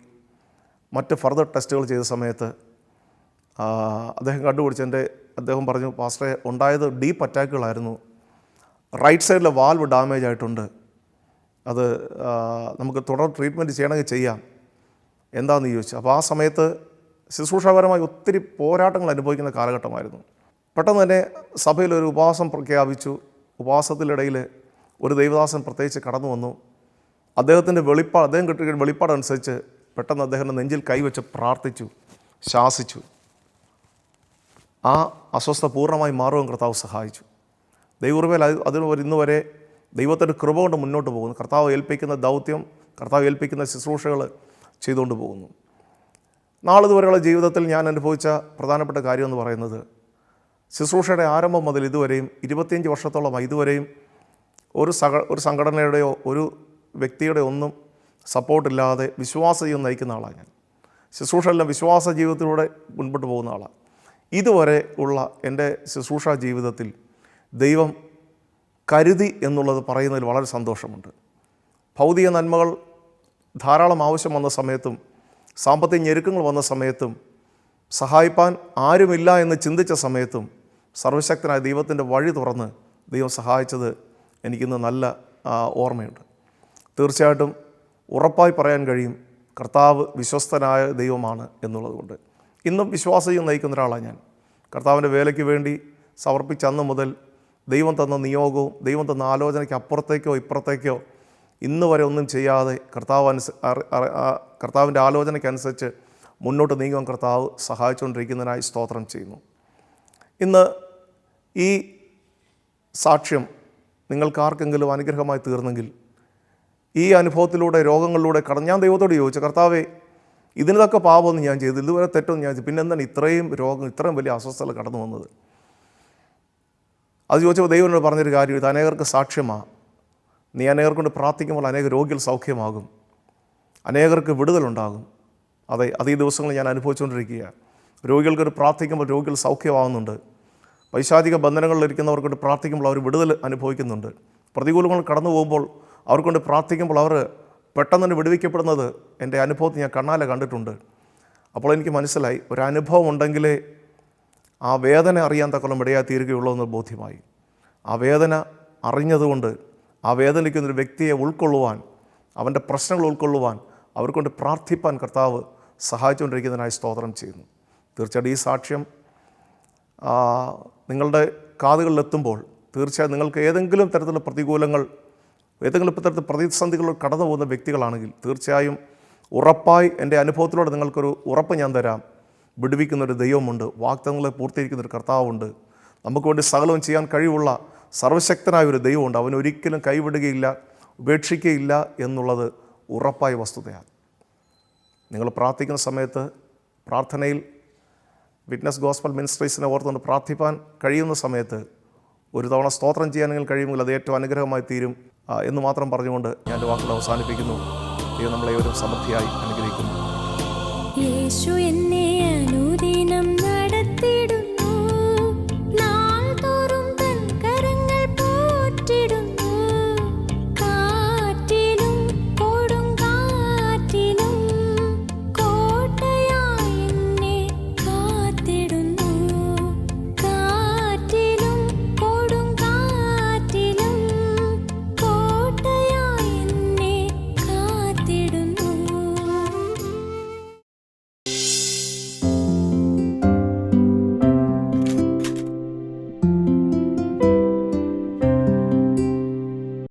മറ്റ് ഫർദർ ടെസ്റ്റുകൾ ചെയ്ത സമയത്ത് അദ്ദേഹം കണ്ടുപിടിച്ച് അദ്ദേഹം പറഞ്ഞു, പാസ്റ്ററെ ഉണ്ടായത് ഡീപ്പ് അറ്റാക്കുകളായിരുന്നു, റൈറ്റ് സൈഡിലെ വാൽവ് ഡാമേജ് ആയിട്ടുണ്ട്, അത് നമുക്ക് തുടർ ട്രീറ്റ്മെൻറ്റ് ചെയ്യണമെങ്കിൽ ചെയ്യാം, എന്താണെന്ന് ചോദിച്ചു. അപ്പോൾ ആ സമയത്ത് ശുശ്രൂഷാപരമായി ഒത്തിരി പോരാട്ടങ്ങൾ അനുഭവിക്കുന്ന കാലഘട്ടമായിരുന്നു. പെട്ടെന്ന് തന്നെ സഭയിലൊരു ഉപവാസം പ്രഖ്യാപിച്ചു. ഉപവാസത്തിനിടയിൽ ഒരു ദൈവദാസൻ പ്രത്യേകിച്ച് കടന്നു വന്നു. അദ്ദേഹത്തിൻ്റെ അദ്ദേഹം കിട്ടിയ വെളിപ്പാടനുസരിച്ച് പെട്ടെന്ന് അദ്ദേഹത്തിൻ്റെ നെഞ്ചിൽ കൈവച്ച് പ്രാർത്ഥിച്ചു, ശാസിച്ചു. ആ അസ്വസ്ഥത പൂർണ്ണമായി മാറുവാൻ കർത്താവ് സഹായിച്ചു. ദൈവകൃപയിൽ ഇന്ന് വരെ ദൈവത്തിൻ്റെ കൃപ കൊണ്ട് മുന്നോട്ട് പോകുന്നു. കർത്താവ് ഏൽപ്പിക്കുന്ന ദൗത്യം, കർത്താവ് ഏൽപ്പിക്കുന്ന ശുശ്രൂഷകൾ ചെയ്തുകൊണ്ട് പോകുന്നു. നാളിതുവരെയുള്ള ജീവിതത്തിൽ ഞാൻ അനുഭവിച്ച പ്രധാനപ്പെട്ട കാര്യം എന്ന് പറയുന്നത്, ശുശ്രൂഷയുടെ ആരംഭം മുതൽ ഇതുവരെയും 25 വർഷത്തോളമായി ഇതുവരെയും ഒരു സംഘടനയുടെയോ ഒരു വ്യക്തിയുടെ ഒന്നും സപ്പോർട്ടില്ലാതെ വിശ്വാസ ജീവിതം നയിക്കുന്ന ആളാണ് ഞാൻ. ശുശ്രൂഷയെല്ലാം വിശ്വാസ ജീവിതത്തിലൂടെ മുൻപോട്ട് പോകുന്ന ആളാണ്. ഇതുവരെ ഉള്ള എൻ്റെ ശുശ്രൂഷാ ജീവിതത്തിൽ ദൈവം കരുതി എന്നുള്ളത് പറയുന്നതിൽ വളരെ സന്തോഷമുണ്ട്. ഭൗതിക നന്മകൾ ധാരാളം ആവശ്യം വന്ന സമയത്തും സാമ്പത്തിക ഞെരുക്കങ്ങൾ വന്ന സമയത്തും സഹായിപ്പാൻ ആരുമില്ല എന്ന് ചിന്തിച്ച സമയത്തും സർവശക്തനായ ദൈവത്തിൻ്റെ വഴി തുറന്ന് ദൈവം സഹായിച്ചത് എനിക്കിന്ന് നല്ല ഓർമ്മയുണ്ട്. തീർച്ചയായിട്ടും ഉറപ്പായി പറയാൻ കഴിയും, കർത്താവ് വിശ്വസ്തനായ ദൈവമാണ് എന്നുള്ളതുകൊണ്ട്. ഇന്നും വിശ്വാസം നയിക്കുന്ന ഒരാളാണ് ഞാൻ. കർത്താവിൻ്റെ വേലയ്ക്ക് വേണ്ടി സമർപ്പിച്ച അന്ന് മുതൽ ദൈവം തന്ന നിയോഗവും ദൈവം തന്ന ആലോചനയ്ക്ക് അപ്പുറത്തേക്കോ ഇപ്പുറത്തേക്കോ ഇന്ന് വരെ ഒന്നും ചെയ്യാതെ കർത്താവിൻ്റെ ആലോചനയ്ക്കനുസരിച്ച് മുന്നോട്ട് നീങ്ങുവാൻ കർത്താവ് സഹായിച്ചുകൊണ്ടിരിക്കുന്നതിനായി സ്തോത്രം ചെയ്യുന്നു. ഇന്ന് ഈ സാക്ഷ്യം നിങ്ങൾക്കാർക്കെങ്കിലും അനുഗ്രഹമായി തീർന്നെങ്കിൽ, ഈ അനുഭവത്തിലൂടെ രോഗങ്ങളിലൂടെ ഞാൻ ദൈവത്തോട് ചോദിച്ചു, കർത്താവേ ഇതിനൊക്കെ പാപമൊന്നും ഞാൻ ചെയ്തു, ഇതുവരെ തെറ്റൊന്നും ഞാൻ ചെയ്തു, പിന്നെ എന്താണ് ഇത്രയും രോഗം, ഇത്രയും വലിയ അസ്വസ്ഥത കടന്നു വന്നത്? അത് ചോദിച്ചപ്പോൾ ദൈവം എന്നോട് പറഞ്ഞൊരു കാര്യം, ഇത് അനേകർക്ക് സാക്ഷ്യമാണ്. നീ അനേകർ കൊണ്ട് പ്രാർത്ഥിക്കുമ്പോൾ അനേക രോഗികൾ സൗഖ്യമാകും, അനേകർക്ക് വിടുതലുണ്ടാകും. അത് ഈ ദിവസങ്ങളിൽ ഞാൻ അനുഭവിച്ചുകൊണ്ടിരിക്കുകയാണ്. രോഗികൾക്കൊരു പ്രാർത്ഥിക്കുമ്പോൾ രോഗികൾ സൗഖ്യമാകുന്നുണ്ട്. പൈശാചിക ബന്ധനങ്ങളിലിരിക്കുന്നവർക്ക് വേണ്ടി പ്രാർത്ഥിക്കുമ്പോൾ അവർ വിടുതൽ അനുഭവിക്കുന്നുണ്ട്. പ്രതികൂലങ്ങൾ കടന്നു പോകുമ്പോൾ അവർക്ക് വേണ്ടി പ്രാർത്ഥിക്കുമ്പോൾ അവർ പെട്ടെന്ന് തന്നെ വിടുവിക്കപ്പെടുന്നത് എൻ്റെ അനുഭവത്തിൽ ഞാൻ കണ്ണാലെ കണ്ടിട്ടുണ്ട്. അപ്പോൾ എനിക്ക് മനസ്സിലായി, ഒരനുഭവം ഉണ്ടെങ്കിലേ ആ വേദന അറിയാൻ തക്കോളം ഇടയായി തീരുകയുള്ളൂ എന്ന് ബോധ്യമായി. ആ വേദന അറിഞ്ഞതുകൊണ്ട് ആ വേദനിക്കുന്നൊരു വ്യക്തിയെ ഉൾക്കൊള്ളുവാൻ, അവൻ്റെ പ്രശ്നങ്ങൾ ഉൾക്കൊള്ളുവാൻ, അവർക്കൊണ്ട് പ്രാർത്ഥിപ്പാൻ കർത്താവ് സഹായിച്ചുകൊണ്ടിരിക്കുന്നതിനായി സ്തോത്രം ചെയ്യുന്നു. തീർച്ചയായിട്ടും ഈ സാക്ഷ്യം നിങ്ങളുടെ കാതുകളിലെത്തുമ്പോൾ തീർച്ചയായും നിങ്ങൾക്ക് ഏതെങ്കിലും തരത്തിലുള്ള പ്രതികൂലങ്ങൾ, ഏതെങ്കിലും തരത്തിൽ പ്രതിസന്ധികൾ കടന്നു പോകുന്ന വ്യക്തികളാണെങ്കിൽ തീർച്ചയായും ഉറപ്പായി എൻ്റെ അനുഭവത്തിലൂടെ നിങ്ങൾക്കൊരു ഉറപ്പ് ഞാൻ തരാം. വിടുവിക്കുന്നൊരു ദൈവമുണ്ട്, വാഗ്ദത്തങ്ങളെ പൂർത്തീകരിക്കുന്നൊരു കർത്താവുണ്ട്, നമുക്ക് വേണ്ടി സകലവും ചെയ്യാൻ കഴിവുള്ള സർവശക്തനായ ഒരു ദൈവമുണ്ട്. അവനൊരിക്കലും കൈവിടുകയില്ല, ഉപേക്ഷിക്കുകയില്ല എന്നുള്ളത് ഉറപ്പായ വസ്തുതയാണ്. നിങ്ങൾ പ്രാർത്ഥിക്കുന്ന സമയത്ത് പ്രാർത്ഥനയിൽ വിറ്റ്നസ് ഗോസ്പൽ മിനിസ്ട്രീസിനെ ഓർത്തുകൊണ്ട് പ്രാർത്ഥിപ്പാൻ കഴിയുന്ന സമയത്ത് ഒരു തവണ സ്തോത്രം ചെയ്യാൻ നിങ്ങൾ കഴിയുമെങ്കിൽ അത് ഏറ്റവും അനുഗ്രഹമായി തീരും എന്ന് മാത്രം പറഞ്ഞുകൊണ്ട് ഞാൻ എൻ്റെ വാക്കുകൾ അവസാനിപ്പിക്കുന്നു. ദൈവം നമ്മളെ ഒരു സമൃദ്ധിയായി അനുഗ്രഹിക്കുന്നു.